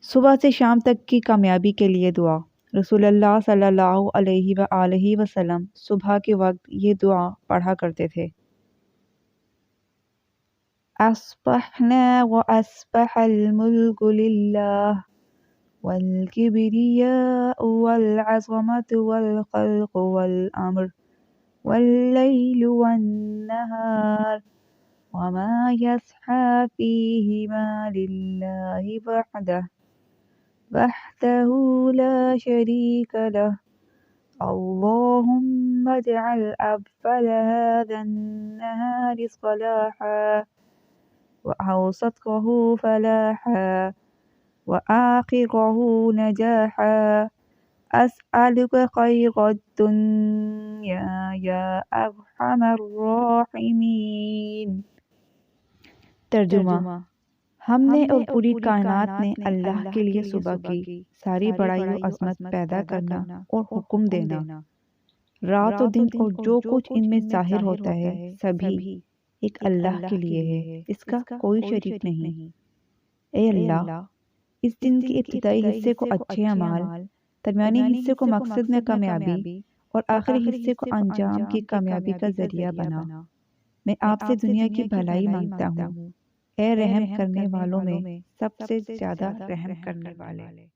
صبح سے شام تک کی کامیابی کے لیے دعا۔ رسول اللہ صلی اللہ علیہ وآلہ وسلم صبح کے وقت یہ دعا پڑھا کرتے تھے۔ اصبحنا واصبح الملک للہ والکبریاء والعظمة والخلق والامر واللیل والنہار وما یسعی فیہما للہ وحدہ لا شریک لہ اللہم اجعل اول هذا النہار صلاحا وأوسطه فلاحا وآخره نجاحا أسألك خير الدنيا يا أرحم الراحمين۔ ترجمہ: ہم نے اور پوری کائنات نے اللہ کے لیے صبح کی ساری بڑائی و عظمت پیدا کرنا اور حکم دینا۔ رات و دن اور جو کچھ ان میں ظاہر ہوتا ہے سبھی ایک اللہ کے لیے ہے، اس کا کوئی شریک نہیں۔ اے اللہ، اس دن کے ابتدائی حصے کو اچھے اعمال، درمیانی حصے کو مقصد میں کامیابی اور آخری حصے کو انجام کی کامیابی کا ذریعہ بنا۔ میں آپ سے دنیا کی بھلائی مانگتا ہوں، اے رحم کرنے والوں میں سب سے زیادہ رحم کرنے والے۔